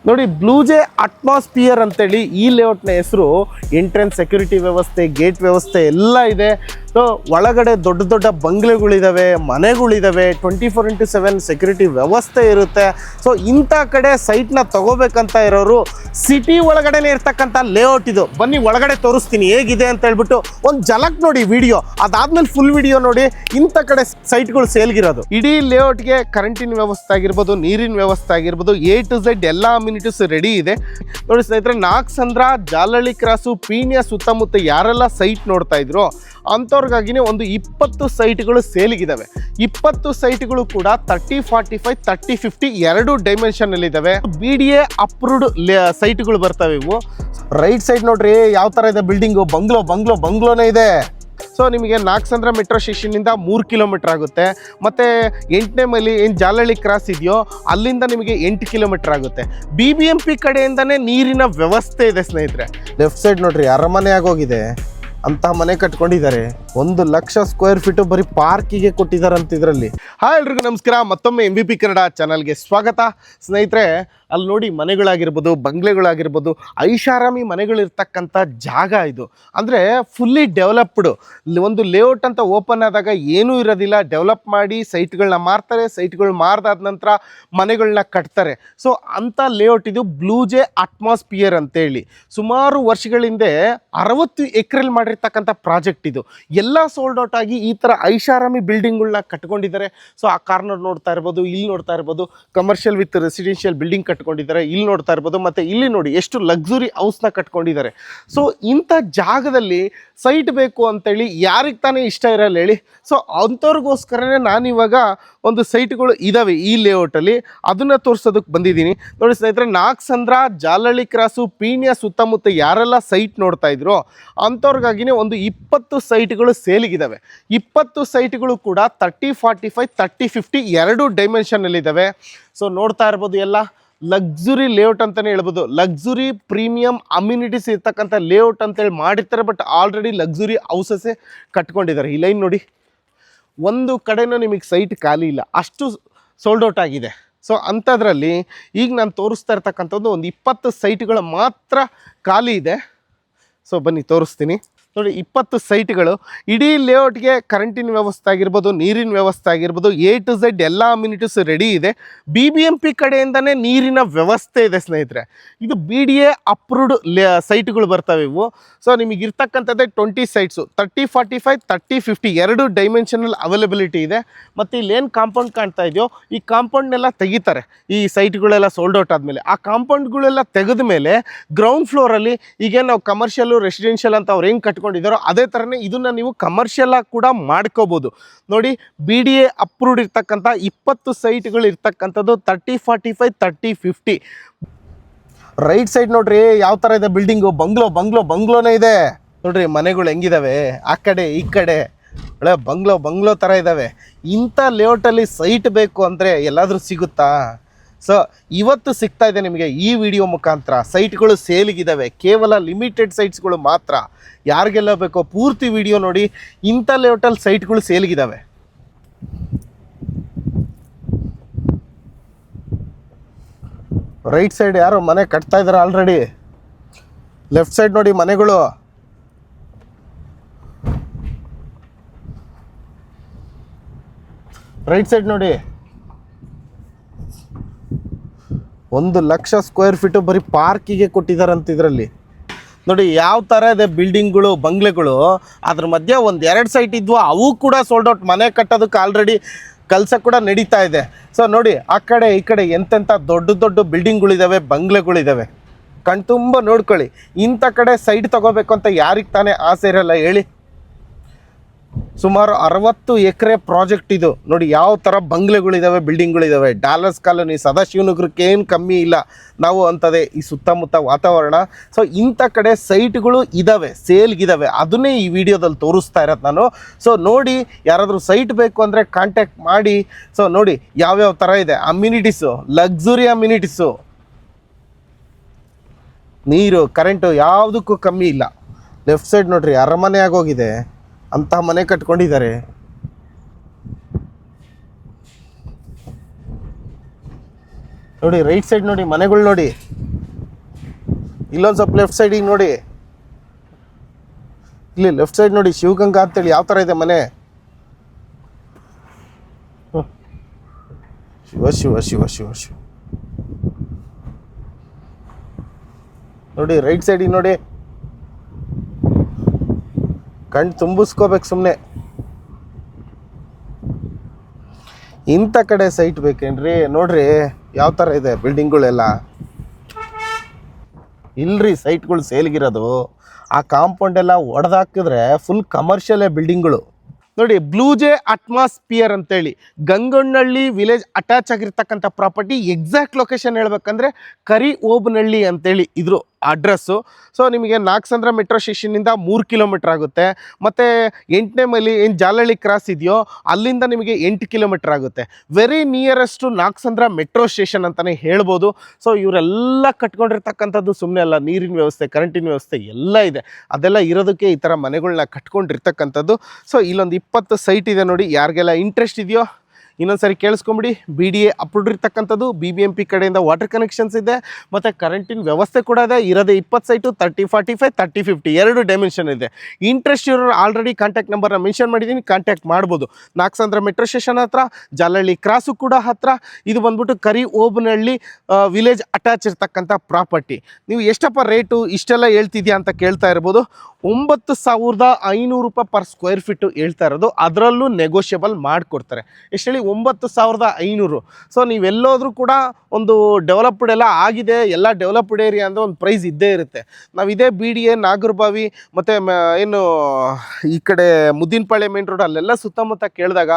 ನೋಡಿ ಬ್ಲೂಜೆ ಅಟ್ಮಾಸ್ಫಿಯರ್ ಅಂತೇಳಿ ಈ ಲೇಔಟ್ನ ಹೆಸರು. ಎಂಟ್ರೆನ್ಸ್ ಸೆಕ್ಯೂರಿಟಿ ವ್ಯವಸ್ಥೆ, ಗೇಟ್ ವ್ಯವಸ್ಥೆ ಎಲ್ಲ ಇದೆ. ಸೊ ಒಳಗಡೆ ದೊಡ್ಡ ದೊಡ್ಡ ಬಂಗ್ಲೆಗಳಿದ್ದಾವೆ, ಮನೆಗಳಿದ್ದಾವೆ, 24x7 ಸೆಕ್ಯೂರಿಟಿ ವ್ಯವಸ್ಥೆ ಇರುತ್ತೆ. ಸೊ ಇಂಥ ಕಡೆ ಸೈಟ್ನ ತಗೋಬೇಕಂತ ಇರೋರು ಸಿಟಿ ಒಳಗಡೆನೇ ಇರ್ತಕ್ಕಂಥ ಲೇಔಟ್ ಇದು. ಬನ್ನಿ ಒಳಗಡೆ ತೋರಿಸ್ತೀನಿ ಹೇಗಿದೆ ಅಂತ ಹೇಳ್ಬಿಟ್ಟು ಒಂದು ಜಲಕ್ ನೋಡಿ ವಿಡಿಯೋ, ಅದಾದ್ಮೇಲೆ ಫುಲ್ ವಿಡಿಯೋ ನೋಡಿ. ಇಂಥ ಕಡೆ ಸೈಟ್ಗಳು ಸೇಲ್ಗಿರೋದು. ಇಡೀ ಲೇಔಟ್ಗೆ ಕರೆಂಟಿನ ವ್ಯವಸ್ಥೆ ಆಗಿರ್ಬೋದು, ನೀರಿನ ವ್ಯವಸ್ಥೆ ಆಗಿರ್ಬೋದು, A to Z ಎಲ್ಲ ಅಮ್ಯುನಿಟೀಸ್ ರೆಡಿ ಇದೆ. ನೋಡಿ ಸ್ನೇಹಿತರೆ, ನಾಗಸಂದ್ರ, ಜಾಲಹಳ್ಳಿ ಕ್ರಾಸು, ಪೀಣ್ಯ ಸುತ್ತಮುತ್ತ ಯಾರೆಲ್ಲ ಸೈಟ್ ನೋಡ್ತಾ ಇದ್ರು ಅಂಥವ್ರಿಗಾಗಿನೇ ಒಂದು 20 ಸೈಟ್ಗಳು ಸೇಲಿಗಿದ್ದಾವೆ. 20 ಸೈಟ್ಗಳು ಕೂಡ 30, 45, 30, 50 ಎರಡು ಡೈಮೆನ್ಷನ್ ಇದ್ದಾವೆ. BDA ಅಪ್ರೂವ್ಡ್ ಸೈಟ್ಗಳು ಬರ್ತವೆ ಇವು. ರೈಟ್ ಸೈಡ್ ನೋಡ್ರಿ ಯಾವ ಥರ ಇದೆ ಬಿಲ್ಡಿಂಗು, ಬಂಗ್ಲೋನೇ ಇದೆ. ಸೊ ನಿಮಗೆ ನಾಗಸಂದ್ರ ಮೆಟ್ರೋ ಸ್ಟೇಷನ್ನಿಂದ 3 ಕಿಲೋಮೀಟರ್ ಆಗುತ್ತೆ. ಮತ್ತು 8ನೇ ಮೈಲಿ ಏನು ಜಾಲಹಳ್ಳಿ ಕ್ರಾಸ್ ಇದೆಯೋ ಅಲ್ಲಿಂದ ನಿಮಗೆ 8 ಕಿಲೋಮೀಟರ್ ಆಗುತ್ತೆ. BBMP ಕಡೆಯಿಂದನೇ ನೀರಿನ ವ್ಯವಸ್ಥೆ ಇದೆ ಸ್ನೇಹಿತರೆ. ಲೆಫ್ಟ್ ಸೈಡ್ ನೋಡ್ರಿ ಅರಮನೆ ಆಗೋಗಿದೆ, ಅಂತ ಮನೆ ಕಟ್ಕೊಂಡಿದ್ದಾರೆ. 1 ಲಕ್ಷ ಸ್ಕ್ವೇರ್ ಫೀಟು ಬರೀ ಪಾರ್ಕಿಗೆ ಕೊಟ್ಟಿದ್ದಾರಂತ ಇದರಲ್ಲಿ. ಹಾಯ್ ಎಲ್ರಿಗೂ ನಮಸ್ಕಾರ, ಮತ್ತೊಮ್ಮೆ MVP ಕನ್ನಡ ಚಾನಲ್ಗೆ ಸ್ವಾಗತ. ಸ್ನೇಹಿತರೆ, ಅಲ್ಲಿ ನೋಡಿ ಮನೆಗಳಾಗಿರ್ಬೋದು, ಬಂಗ್ಲೆಗಳಾಗಿರ್ಬೋದು, ಐಷಾರಾಮಿ ಮನೆಗಳಿರ್ತಕ್ಕಂಥ ಜಾಗ ಇದು. ಅಂದರೆ ಫುಲ್ಲಿ ಡೆವಲಪ್ಡು ಒಂದು ಲೇಔಟ್ ಅಂತ ಓಪನ್ ಆದಾಗ ಏನೂ ಇರೋದಿಲ್ಲ. ಡೆವಲಪ್ ಮಾಡಿ ಸೈಟ್ಗಳನ್ನ ಮಾರ್ತಾರೆ, ಸೈಟ್ಗಳು ಮಾರ್ದಾದ ನಂತರ ಮನೆಗಳನ್ನ ಕಟ್ತಾರೆ. ಸೊ ಅಂಥ ಲೇಔಟ್ ಇದು ಬ್ಲೂಜೆ ಅಟ್ಮಾಸ್ಫಿಯರ್ ಅಂತೇಳಿ. ಸುಮಾರು ವರ್ಷಗಳ ಹಿಂದೆ 60 ಎಕರೆಲಿ ಮಾಡಿರ್ತಕ್ಕಂಥ ಪ್ರಾಜೆಕ್ಟ್ ಇದು. ಎಲ್ಲ ಸೋಲ್ಡ್ ಔಟ್ ಆಗಿ ಈ ಥರ ಐಷಾರಾಮಿ ಬಿಲ್ಡಿಂಗ್ಗಳನ್ನ ಕಟ್ಕೊಂಡಿದ್ದಾರೆ. ಸೊ ಆ ಕಾರ್ನರ್ ನೋಡ್ತಾ ಇರ್ಬೋದು, ಇಲ್ಲಿ ನೋಡ್ತಾ ಇರ್ಬೋದು, ಕಮರ್ಷಿಯಲ್ ವಿತ್ ರೆಸಿಡೆನ್ಷಿಯಲ್ ಬಿಲ್ಡಿಂಗ್ ಕಟ್ಕೊಂಡಿದ್ದಾರೆ. ಇಲ್ಲಿ ನೋಡ್ತಾ ಇರ್ಬೋದು, ಮತ್ತು ಇಲ್ಲಿ ನೋಡಿ ಎಷ್ಟು ಲಕ್ಸುರಿ ಹೌಸ್ನ ಕಟ್ಕೊಂಡಿದ್ದಾರೆ. ಸೊ ಇಂಥ ಜಾಗದಲ್ಲಿ ಸೈಟ್ ಬೇಕು ಅಂತೇಳಿ ಯಾರಿಗೆ ತಾನೇ ಇಷ್ಟ ಇರಲ್ಲ ಹೇಳಿ. ಸೊ ಅಂಥವ್ರಿಗೋಸ್ಕರನೇ ನಾನಿವಾಗ ಒಂದು ಸೈಟ್ಗಳು ಇದ್ದಾವೆ ಈ ಲೇಔಟಲ್ಲಿ, ಅದನ್ನು ತೋರಿಸೋದಕ್ಕೆ ಬಂದಿದ್ದೀನಿ. ನೋಡಿ ಸ್ನೇಹಿತರೆ, ನಾಗಸಂದ್ರ, ಜಾಲಹಳ್ಳಿ ಕ್ರಾಸು, ಪೀಣ್ಯ ಸುತ್ತಮುತ್ತ ಯಾರೆಲ್ಲ ಸೈಟ್ ನೋಡ್ತಾ ಇದ್ರು ಅಂಥವ್ರಿಗಾಗಿನೇ ಒಂದು 20 ಸೈಟ್ಗಳು ಸೇಲಿಗಿದ್ದಾವೆ. 20 ಸೈಟ್ಗಳು ಕೂಡ 30, 45, 30, 50 ಎರಡು ಡೈಮೆನ್ಷನ್ನಲ್ಲಿದ್ದಾವೆ. ಸೊ ನೋಡ್ತಾ ಇರ್ಬೋದು, ಎಲ್ಲ ಲಕ್ಸುರಿ ಲೇಔಟ್ ಅಂತಲೇ ಹೇಳ್ಬೋದು. ಲಕ್ಸುರಿ ಪ್ರೀಮಿಯಂ ಅಮ್ಯುನಿಟೀಸ್ ಇರ್ತಕ್ಕಂಥ ಲೇಔಟ್ ಅಂತೇಳಿ ಮಾಡಿರ್ತಾರೆ. ಬಟ್ ಆಲ್ರೆಡಿ ಲಕ್ಸುರಿ ಹೌಸಸ್ಸೇ ಕಟ್ಕೊಂಡಿದ್ದಾರೆ. ಈ ಲೈನ್ ನೋಡಿ, ಒಂದು ಕಡೆನೂ ನಿಮಗೆ ಸೈಟ್ ಖಾಲಿ ಇಲ್ಲ, ಅಷ್ಟು ಸೋಲ್ಡ್ ಔಟ್ ಆಗಿದೆ. ಸೊ ಅಂಥದ್ರಲ್ಲಿ ಈಗ ನಾನು ತೋರಿಸ್ತಾ ಇರ್ತಕ್ಕಂಥದ್ದು ಒಂದು 20 ಸೈಟ್ಗಳು ಮಾತ್ರ ಖಾಲಿ ಇದೆ. ಸೊ ಬನ್ನಿ ತೋರಿಸ್ತೀನಿ. ನೋಡಿ 20 ಸೈಟ್ಗಳು. ಇಡೀ ಲೇಔಟ್ಗೆ ಕರೆಂಟಿನ ವ್ಯವಸ್ಥೆ ಆಗಿರ್ಬೋದು, ನೀರಿನ ವ್ಯವಸ್ಥೆ ಆಗಿರ್ಬೋದು, A to Z ಎಲ್ಲ ಅಮ್ಯುನಿಟೀಸ್ ರೆಡಿ ಇದೆ. BBMP ಕಡೆಯಿಂದನೇ ನೀರಿನ ವ್ಯವಸ್ಥೆ ಇದೆ ಸ್ನೇಹಿತರೆ. ಇದು BDA ಅಪ್ರೂವ್ಡ್ ಸೈಟ್ಗಳು ಬರ್ತವೆ ಇವು. ಸೊ ನಿಮಗೆ ಇರ್ತಕ್ಕಂಥದ್ದೇ 20 ಸೈಟ್ಸು, 30, 45, 30, 50 ಎರಡು ಡೈಮೆನ್ಷನಲ್ ಅವೈಲಬಿಲಿಟಿ ಇದೆ. ಮತ್ತು ಇಲ್ಲೇನು ಕಾಂಪೌಂಡ್ ಕಾಣ್ತಾ ಇದೆಯೋ ಈ ಕಾಂಪೌಂಡ್ನೆಲ್ಲ ತೆಗಿತಾರೆ ಈ ಸೈಟ್ಗಳೆಲ್ಲ ಸೋಲ್ಡ್ ಔಟ್ ಆದಮೇಲೆ. ಆ ಕಾಂಪೌಂಡ್ಗಳೆಲ್ಲ ತೆಗೆದ ಮೇಲೆ ಗ್ರೌಂಡ್ ಫ್ಲೋರಲ್ಲಿ ಈಗ ನಾವು ಕಮರ್ಷಿಯಲ್ಲು, ರೆಸಿಡೆನ್ಷಿಯಲ್ ಅಂತ ಅವ್ರು ಹೆಂಗೆ ಕಟ್ಕೊಂಡಿದ್ದಾರೋ ಅದೇ ಥರನೇ ಇದನ್ನು ನೀವು ಕಮರ್ಷಿಯಲ್ ಆಗಿ ಕೂಡ ಮಾಡ್ಕೋಬೋದು. ನೋಡಿ BDA ಅಪ್ರೂವ್ಡ್ ಇರ್ತಕ್ಕಂಥ 20 ಸೈಟ್ಗಳು ಇರ್ತಕ್ಕಂಥದ್ದು 30, 45, 30, 50. ರೈಟ್ ಸೈಡ್ ನೋಡ್ರಿ ಯಾವ ಥರ ಇದೆ ಬಿಲ್ಡಿಂಗು, ಬಂಗ್ಲೋನೇ ಇದೆ. ನೋಡ್ರಿ ಮನೆಗಳು ಹೆಂಗಿದಾವೆ, ಆ ಕಡೆ ಈ ಕಡೆ ಒಳ್ಳೆ ಬಂಗ್ಲೋ ಥರ ಇದ್ದಾವೆ. ಇಂಥ ಲೇಔಟಲ್ಲಿ ಸೈಟ್ ಬೇಕು ಅಂದರೆ ಎಲ್ಲಾದರೂ ಸಿಗುತ್ತಾ? ಸೊ ಇವತ್ತು ಸಿಗ್ತಾ ಇದೆ ನಿಮಗೆ ಈ ವಿಡಿಯೋ ಮುಖಾಂತರ. ಸೈಟ್ಗಳು ಸೇಲಿಗಿದ್ದಾವೆ, ಕೇವಲ ಲಿಮಿಟೆಡ್ ಸೈಟ್ಸ್ಗಳು ಮಾತ್ರ. ಯಾರಿಗೆಲ್ಲ ಬೇಕೋ ಪೂರ್ತಿ ವಿಡಿಯೋ ನೋಡಿ. ಇಂಥ ಲೇಔಟಲ್ಲಿ ಸೈಟ್ಗಳು ಸೇಲಿಗಿದ್ದಾವೆ. ರೈಟ್ ಸೈಡ್ ಯಾರೋ ಮನೆ ಕಟ್ತಾ ಇದ್ದಾರೆ ಆಲ್ರೆಡಿ. ಲೆಫ್ಟ್ ಸೈಡ್ ನೋಡಿ ಮನೆಗಳು. ರೈಟ್ ಸೈಡ್ ನೋಡಿ 1 ಲಕ್ಷ ಸ್ಕ್ವೇರ್ ಫೀಟು ಬರೀ ಪಾರ್ಕಿಗೆ ಕೊಟ್ಟಿದ್ದಾರಂತ ಇದರಲ್ಲಿ. ನೋಡಿ ಯಾವ ಥರ ಇದೆ ಬಿಲ್ಡಿಂಗ್ಗಳು, ಬಂಗ್ಲೆಗಳು. ಅದ್ರ ಮಧ್ಯೆ 1-2 ಸೈಟ್ ಇದ್ವು, ಅವು ಕೂಡ ಸೋಲ್ಡ್ ಔಟ್. ಮನೆ ಕಟ್ಟೋದಕ್ಕೆ ಆಲ್ರೆಡಿ ಕೆಲಸ ಕೂಡ ನಡೀತಾ ಇದೆ. ಸೊ ನೋಡಿ ಆ ಕಡೆ ಈ ಕಡೆ ಎಂತೆಂಥ ದೊಡ್ಡ ಬಿಲ್ಡಿಂಗ್ಗಳಿದ್ದಾವೆ, ಬಂಗ್ಲೆಗಳಿದ್ದಾವೆ. ಕಣ್ತುಂಬ ನೋಡ್ಕೊಳ್ಳಿ. ಇಂಥ ಕಡೆ ಸೈಟ್ ತೊಗೋಬೇಕು ಅಂತ ಯಾರಿಗೆ ತಾನೇ ಆಸೆ ಇರಲ್ಲ ಹೇಳಿ. ಸುಮಾರು 60 ಎಕರೆ ಪ್ರಾಜೆಕ್ಟ್ ಇದು. ನೋಡಿ ಯಾವ ಥರ ಬಂಗ್ಲೆಗಳಿದ್ದಾವೆ, ಬಿಲ್ಡಿಂಗ್ಗಳಿದ್ದಾವೆ. ಡಾಲರ್ಸ್ ಕಾಲೋನಿ, ಸದಾಶಿವನಗರಕ್ಕೆ ಏನು ಕಮ್ಮಿ ಇಲ್ಲ ನಾವು ಅಂತದೆ ಈ ಸುತ್ತಮುತ್ತ ವಾತಾವರಣ. ಸೊ ಇಂಥ ಕಡೆ ಸೈಟ್ಗಳು ಇದ್ದಾವೆ, ಸೇಲ್ಗಿದ್ದಾವೆ. ಅದನ್ನೇ ಈ ವಿಡಿಯೋದಲ್ಲಿ ತೋರಿಸ್ತಾ ಇರೋದು ನಾನು. ಸೊ ನೋಡಿ, ಯಾರಾದರೂ ಸೈಟ್ ಬೇಕು ಅಂದರೆ ಕಾಂಟ್ಯಾಕ್ಟ್ ಮಾಡಿ. ಸೊ ನೋಡಿ ಯಾವ್ಯಾವ ಥರ ಇದೆ ಅಮ್ಯುನಿಟೀಸು, ಲಕ್ಸುರಿ ಅಮ್ಯುನಿಟೀಸು, ನೀರು, ಕರೆಂಟು ಯಾವುದಕ್ಕೂ ಕಮ್ಮಿ ಇಲ್ಲ. ಲೆಫ್ಟ್ ಸೈಡ್ ನೋಡ್ರಿ ಅರಮನೆ ಆಗೋಗಿದೆ, ಅಂಥ ಮನೆ ಕಟ್ಕೊಂಡಿದ್ದಾರೆ. ನೋಡಿ ರೈಟ್ ಸೈಡ್ ನೋಡಿ ಮನೆಗಳು ನೋಡಿ. ಇಲ್ಲೊಂದು ಸ್ವಲ್ಪ ಲೆಫ್ಟ್ ಸೈಡಿಗೆ ನೋಡಿ, ಇಲ್ಲಿ ಲೆಫ್ಟ್ ಸೈಡ್ ನೋಡಿ ಶಿವಗಂಗಾ ಅಂತೇಳಿ ಯಾವ ಥರ ಇದೆ ಮನೆ. ಶಿವ ಶಿವ ಶಿವ ಶಿವ ಶಿವ ನೋಡಿ. ರೈಟ್ ಸೈಡಿಗೆ ನೋಡಿ, ಕಣ್ಣು ತುಂಬಿಸ್ಕೋಬೇಕು ಸುಮ್ಮನೆ. ಇಂಥ ಕಡೆ ಸೈಟ್ ಬೇಕೇನ್ರಿ? ನೋಡ್ರಿ ಯಾವ ಥರ ಇದೆ ಬಿಲ್ಡಿಂಗ್ಗಳೆಲ್ಲ. ಇಲ್ರಿ ಸೈಟ್ಗಳು ಸೇಲ್ಗಿರೋದು, ಆ ಕಾಂಪೌಂಡ್ ಎಲ್ಲ ಒಡೆದಾಕಿದ್ರೆ ಫುಲ್ ಕಮರ್ಷಿಯಲ್ ಬಿಲ್ಡಿಂಗ್ಗಳು ನೋಡಿ. ಬ್ಲೂ ಜೆ ಅಟ್ಮಾಸ್ಫಿಯರ್ ಅಂತೇಳಿ ಗಂಗೊಣ್ಣಳ್ಳಿ ವಿಲೇಜ್ ಅಟ್ಯಾಚ್ ಆಗಿರ್ತಕ್ಕಂಥ ಪ್ರಾಪರ್ಟಿ. ಎಕ್ಸಾಕ್ಟ್ ಲೊಕೇಶನ್ ಹೇಳ್ಬೇಕಂದ್ರೆ ಕರಿಓಬನಹಳ್ಳಿ ಅಂತೇಳಿ ಇದ್ರು ಅಡ್ರೆಸ್ಸು. ಸೊ ನಿಮಗೆ ನಾಗಸಂದ್ರ ಮೆಟ್ರೋ ಸ್ಟೇಷನ್ನಿಂದ 3 ಕಿಲೋಮೀಟ್ರ್ ಆಗುತ್ತೆ. ಮತ್ತು 8ನೇ ಮೈಲಿ ಏನು ಜಾಲಹಳ್ಳಿ ಕ್ರಾಸ್ ಇದೆಯೋ ಅಲ್ಲಿಂದ ನಿಮಗೆ 8 ಕಿಲೋಮೀಟ್ರ್ ಆಗುತ್ತೆ. Very nearest Nagasandra metro station ಅಂತಲೇ ಹೇಳ್ಬೋದು. ಸೊ ಇವರೆಲ್ಲ ಕಟ್ಕೊಂಡಿರ್ತಕ್ಕಂಥದ್ದು ಸುಮ್ಮನೆ ಅಲ್ಲ, ನೀರಿನ ವ್ಯವಸ್ಥೆ, ಕರೆಂಟಿನ ವ್ಯವಸ್ಥೆ ಎಲ್ಲ ಇದೆ. ಅದೆಲ್ಲ ಇರೋದಕ್ಕೆ ಈ ಥರ ಮನೆಗಳನ್ನ ಕಟ್ಕೊಂಡಿರ್ತಕ್ಕಂಥದ್ದು. ಸೊ ಇಲ್ಲೊಂದು 20 ಸೈಟ್ ಇದೆ ನೋಡಿ. ಯಾರಿಗೆಲ್ಲ ಇಂಟ್ರೆಸ್ಟ್ ಇದೆಯೋ ಇನ್ನೊಂದು ಸರಿ ಕೇಳಿಸ್ಕೊಂಬಿಡಿ. BDA ಅಪ್ರೂವ್ಡ್ ಇರ್ತಕ್ಕಂಥದ್ದು, BBMP ಕಡೆಯಿಂದ ವಾಟರ್ ಕನೆಕ್ಷನ್ಸ್ ಇದೆ, ಮತ್ತು ಕರೆಂಟಿನ ವ್ಯವಸ್ಥೆ ಕೂಡ ಇದೆ. ಇರೋದೇ 20 ಸೈಟು, 30, 45, 30, 50 2 ಡೈಮೆನ್ಷನ್ ಇದೆ. ಇಂಟ್ರೆಸ್ಟ್ ಇರೋರು ಆಲ್ರೆಡಿ ಕಾಂಟ್ಯಾಕ್ಟ್ ನಂಬರ್ನ ಮೆನ್ಷನ್ ಮಾಡಿದ್ದೀನಿ, ಕಾಂಟ್ಯಾಕ್ಟ್ ಮಾಡ್ಬೋದು. ನಾಗಸಂದ್ರ ಮೆಟ್ರೋ ಸ್ಟೇಷನ್ ಹತ್ರ, ಜಾಲಹಳ್ಳಿ ಕ್ರಾಸು ಕೂಡ ಹತ್ರ. ಇದು ಬಂದ್ಬಿಟ್ಟು ಕರಿಓಬನಹಳ್ಳಿ ವಿಲೇಜ್ ಅಟ್ಯಾಚ್ ಇರ್ತಕ್ಕಂಥ ಪ್ರಾಪರ್ಟಿ. ನೀವು ಎಷ್ಟಪ್ಪ ರೇಟು ಇಷ್ಟೆಲ್ಲ ಹೇಳ್ತಿದ್ಯಾ ಅಂತ ಕೇಳ್ತಾ ಇರ್ಬೋದು. 9,500 ರೂಪಾಯಿ ಪರ್ ಸ್ಕ್ವೇರ್ ಫೀಟು ಹೇಳ್ತಾ ಇರೋದು. ಅದರಲ್ಲೂ ನೆಗೋಷಿಯಬಲ್ ಮಾಡಿಕೊಡ್ತಾರೆ. ಎಷ್ಟು ಹೇಳಿ? 9,500. ಸೊ ನೀವೆಲ್ಲೋದ್ರೂ ಕೂಡ ಒಂದು ಡೆವಲಪ್ಡ್ ಎಲ್ಲ ಆಗಿದೆ, ಎಲ್ಲ ಡೆವಲಪ್ಡ್ ಏರಿಯಾ ಅಂದರೆ ಒಂದು ಪ್ರೈಸ್ ಇದ್ದೇ ಇರುತ್ತೆ. ನಾವು ಇದೇ BDA, ನಾಗರಬಾವಿ ಮತ್ತು ಏನು ಈ ಕಡೆ ಮುದ್ದಿನಪಾಳ್ಯ ಮೇನ್ ರೋಡ್ ಅಲ್ಲೆಲ್ಲ ಸುತ್ತಮುತ್ತ ಕೇಳಿದಾಗ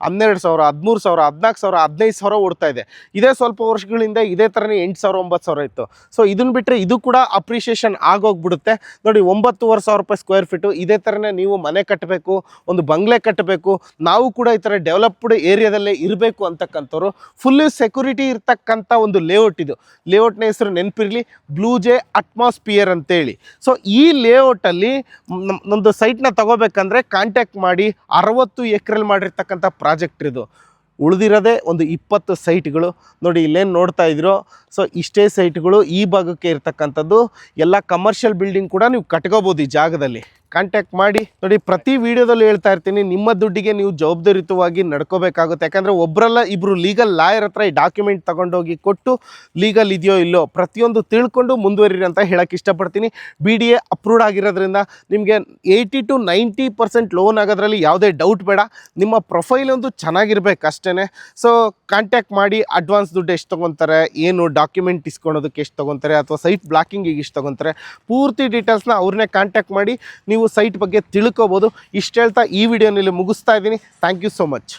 12,000, 13,000, 14,000, 15,000 ಓಡ್ತಾ ಇದೆ. ಇದೇ ಸ್ವಲ್ಪ ವರ್ಷಗಳಿಂದ ಇದೇ ಥರನೇ 8,000, 9,000 ಇತ್ತು. ಸೊ ಇದನ್ನು ಬಿಟ್ಟರೆ ಇದು ಕೂಡ ಅಪ್ರಿಷಿಯೇಷನ್ ಆಗೋಗ್ಬಿಡುತ್ತೆ ನೋಡಿ. 9,500 ರೂಪಾಯಿ ಸ್ಕ್ವೇರ್ ಫೀಟು. ಇದೇ ಥರನೇ ನೀವು ಮನೆ ಕಟ್ಟಬೇಕು, ಒಂದು ಬಂಗ್ಲೆ ಕಟ್ಟಬೇಕು, ನಾವು ಕೂಡ ಈ ಥರ ಡೆವಲಪ್ಡ್ ಏರಿಯಾದಲ್ಲೇ ಇರಬೇಕು ಅಂತಕ್ಕಂಥವ್ರು, ಫುಲ್ಲಿ ಸೆಕ್ಯೂರಿಟಿ ಇರ್ತಕ್ಕಂಥ ಒಂದು ಲೇಔಟ್ ಇದು. ಲೇಔಟ್ನ ಹೆಸರು ನೆನಪಿರಲಿ, ಬ್ಲೂ ಜೆ ಅಟ್ಮಾಸ್ಫಿಯರ್ ಅಂತೇಳಿ. ಸೊ ಈ ಲೇಔಟಲ್ಲಿ ನಮ್ಮದು ಸೈಟ್ನ ತಗೋಬೇಕಂದ್ರೆ ಕಾಂಟ್ಯಾಕ್ಟ್ ಮಾಡಿ. 60 ಎಕರೆಲ್ಲಿ ಮಾಡಿರ್ತಕ್ಕಂಥ ಪ್ರಾಜೆಕ್ಟ್ ಇದು. ಉಳಿದಿರೋದೇ ಒಂದು 20 ಸೈಟ್ಗಳು ನೋಡಿ. ಇಲ್ಲೇನು ನೋಡ್ತಾ ಇದ್ದೀರೋ, ಸೊ ಇಷ್ಟೇ ಸೈಟ್ಗಳು ಈ ಭಾಗಕ್ಕೆ ಇರ್ತಕ್ಕಂಥದ್ದು. ಎಲ್ಲ ಕಮರ್ಷಿಯಲ್ ಬಿಲ್ಡಿಂಗ್ ಕೂಡ ನೀವು ಕಟ್ಕೋಬೋದು ಈ ಜಾಗದಲ್ಲಿ. ಕಾಂಟ್ಯಾಕ್ಟ್ ಮಾಡಿ ನೋಡಿ. ಪ್ರತಿ ವಿಡಿಯೋದಲ್ಲೂ ಹೇಳ್ತಾ ಇರ್ತೀನಿ, ನಿಮ್ಮ ದುಡ್ಡಿಗೆ ನೀವು ಜವಾಬ್ದಾರಿಯುತವಾಗಿ ನಡ್ಕೋಬೇಕಾಗುತ್ತೆ. ಯಾಕಂದರೆ ಒಬ್ಬರಲ್ಲ ಇಬ್ಬರು ಲೀಗಲ್ ಲಾಯರ್ ಹತ್ರ ಈ ಡಾಕ್ಯುಮೆಂಟ್ ತೊಗೊಂಡೋಗಿ ಕೊಟ್ಟು ಲೀಗಲ್ ಇದೆಯೋ ಇಲ್ಲೋ ಪ್ರತಿಯೊಂದು ತಿಳ್ಕೊಂಡು ಮುಂದುವರಿರಿ ಅಂತ ಹೇಳೋಕ್ಕೆ ಇಷ್ಟಪಡ್ತೀನಿ. BDA ಅಪ್ರೂವ್ಡ್ ಆಗಿರೋದ್ರಿಂದ ನಿಮಗೆ 80 to 90% ಲೋನ್ ಆಗೋದ್ರಲ್ಲಿ ಯಾವುದೇ ಡೌಟ್ ಬೇಡ. ನಿಮ್ಮ ಪ್ರೊಫೈಲ್ ಒಂದು ಚೆನ್ನಾಗಿರ್ಬೇಕು ಅಷ್ಟೇ. ಸೊ ಕಾಂಟ್ಯಾಕ್ಟ್ ಮಾಡಿ. ಅಡ್ವಾನ್ಸ್ ದುಡ್ಡು ಎಷ್ಟು ತೊಗೊತಾರೆ, ಏನು ಡಾಕ್ಯುಮೆಂಟ್ ಇಸ್ಕೊಳೋದಕ್ಕೆ ಎಷ್ಟು ತೊಗೊತಾರೆ, ಅಥವಾ ಸೈಟ್ ಬ್ಲಾಕಿಂಗಿಗೆ ಎಷ್ಟು ತೊಗೊತಾರೆ, ಪೂರ್ತಿ ಡೀಟೇಲ್ಸ್ನ ಅವ್ರನ್ನೇ ಕಾಂಟ್ಯಾಕ್ಟ್ ಮಾಡಿ ನೀವು ಸೈಟ್ ಬಗ್ಗೆ ತಿಳ್ಕೊಬೋದು. ಇಷ್ಟು ಹೇಳ್ತಾ ಈ ವಿಡಿಯೋನಲ್ಲಿ ಮುಗಿಸ್ತಾ ಇದ್ದೀನಿ. Thank you so much.